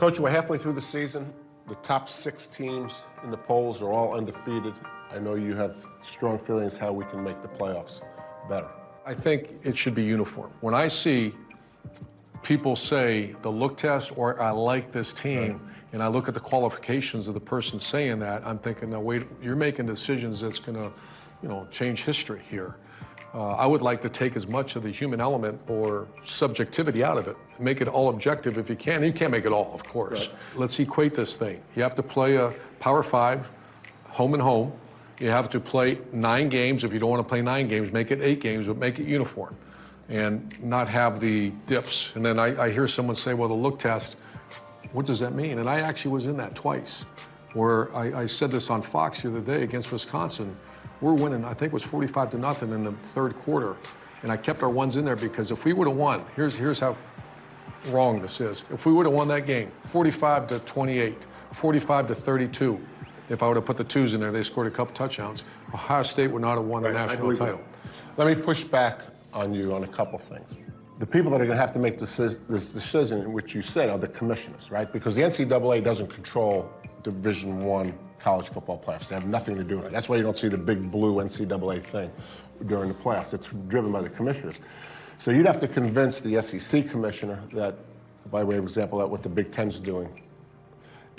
Coach, we're halfway through the season. The top 6 teams in the polls are all undefeated. I know you have strong feelings how we can make the playoffs better. I think it should be uniform. When I see people say the look test or I like this team, and I look at the qualifications of the person saying that, I'm thinking, no, wait, you're making decisions that's going to, change history here. I would like to take as much of the human element or subjectivity out of it. Make it all objective if you can. You can't make it all, of course. Right. Let's equate this thing. You have to play a Power 5, home and home. You have to play 9 games. If you don't want to play 9 games, make it 8 games, but make it uniform and not have the dips. And then I hear someone say, well, the look test, what does that mean? And I actually was in that twice, where I said this on Fox the other day against Wisconsin. We're winning, I think it was 45-0 in the third quarter. And I kept our ones in there because if we would have won, here's how wrong this is. If we would have won that game, 45-28, 45-32, if I would have put the 2s in there, they scored a couple touchdowns, Ohio State would not have won the national title. Let me push back on you on a couple things. The people that are going to have to make this decision, which you said, are the commissioners, right? Because the NCAA doesn't control Division I college football playoffs. They have nothing to do with it. That's why you don't see the big blue NCAA thing during the playoffs. It's driven by the commissioners. So you'd have to convince the SEC commissioner that, by way of example, that what the Big Ten's doing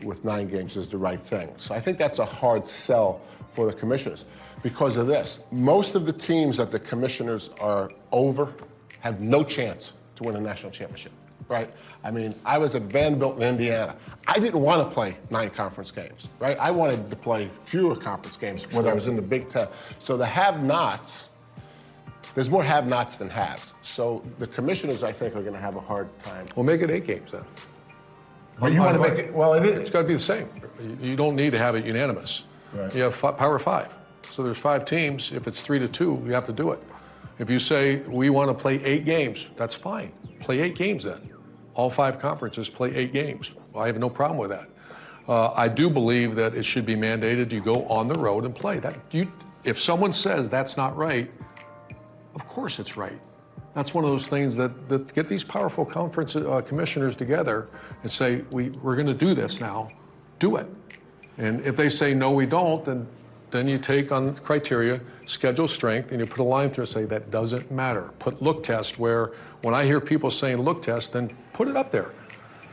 with 9 games is the right thing. So I think that's a hard sell for the commissioners because of this. Most of the teams that the commissioners are over have no chance to win a national championship, right? I mean, I was at Vanderbilt in Indiana. I didn't want to play 9 conference games, right? I wanted to play fewer conference games, whether I was in the Big Ten. So the have-nots, there's more have-nots than haves. So the commissioners, I think, are going to have a hard time. Well, make it 8 games then. But you want to make it, well, it's got to be the same. You don't need to have it unanimous. Right. You have Power 5. So there's 5 teams. If it's 3-2, you have to do it. If you say we want to play 8 games, that's fine. Play 8 games then. All 5 conferences play 8 games. Well, I have no problem with that. I do believe that it should be mandated you go on the road and play. If someone says that's not right, of course it's right. That's one of those things that get these powerful conference commissioners together and say, we're going to do this now. Do it. And if they say, no, we don't, then you take on criteria, schedule strength, and you put a line through and say, that doesn't matter. Put look test where, when I hear people saying look test, then put it up there.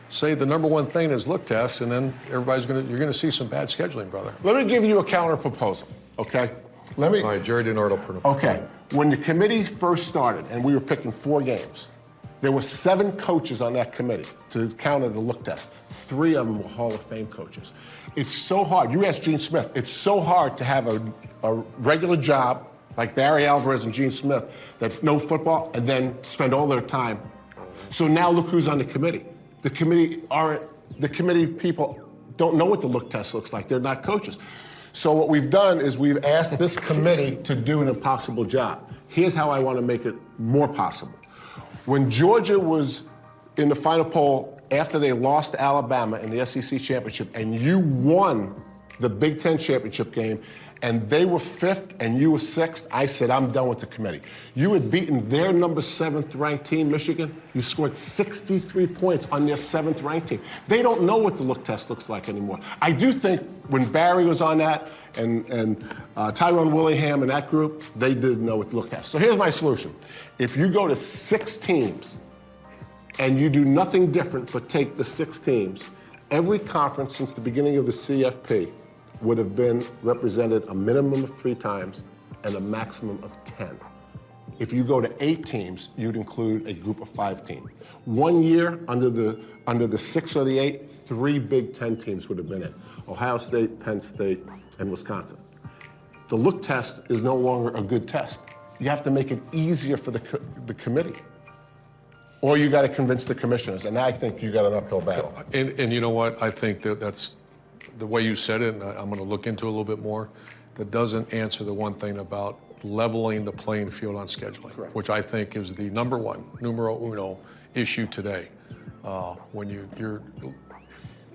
Say the number one thing is look test, and then you're gonna see some bad scheduling, brother. Let me give you a counter proposal, okay? All right, Jerry DiNardo put it up. Okay, when the committee first started and we were picking 4 games, there were 7 coaches on that committee to counter the look test. 3 of them were Hall of Fame coaches. It's so hard. You ask Gene Smith, it's so hard to have a regular job like Barry Alvarez and Gene Smith that know football and then spend all their time. So now look who's on the committee. The committee people don't know what the look test looks like. They're not coaches. So what we've done is we've asked this committee to do an impossible job. Here's how I want to make it more possible. When Georgia was in the final poll after they lost to Alabama in the SEC championship and you won the Big Ten championship game and they were 5th and you were 6th, I said, I'm done with the committee. You had beaten their number 7th ranked team, Michigan. You scored 63 points on their 7th ranked team. They don't know what the look test looks like anymore. I do think when Barry was on that and Tyrone Willingham and that group, they did know what the look test. So here's my solution. If you go to 6 teams and you do nothing different but take the 6 teams, every conference since the beginning of the CFP would have been represented a minimum of 3 times and a maximum of 10. If you go to 8 teams, you'd include a group of 5 teams. 1 year under the 6 or the 8, 3 Big Ten teams would have been in: Ohio State, Penn State, and Wisconsin. The look test is no longer a good test. You have to make it easier for the committee. Or you got to convince the commissioners, and I think you got an uphill battle. And you know what? I think that's the way you said it, and I'm going to look into it a little bit more. That doesn't answer the one thing about leveling the playing field on scheduling, correct, which I think is the numero uno issue today. When you're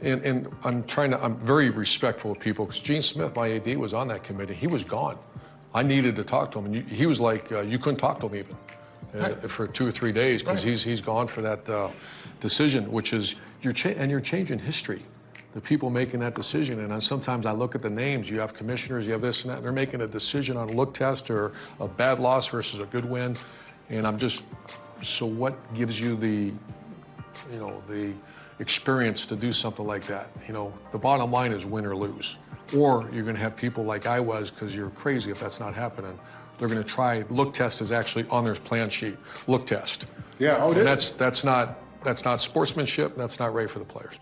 and I'm very respectful of people, because Gene Smith, my AD, was on that committee. He was gone. I needed to talk to him, and he was like, you couldn't talk to him even. For 2 or 3 days, because he's gone for that decision, which is you're changing history. The people making that decision, and sometimes I look at the names. You have commissioners, you have this and that. And they're making a decision on a look test or a bad loss versus a good win, and I'm just. So what gives you the experience to do something like that? The bottom line is win or lose. Or you're going to have people like I was, because you're crazy if that's not happening. They're going to try. Look test is actually on their plan sheet. Look test. Yeah. Oh, it and is. that's not sportsmanship. That's not right for the players.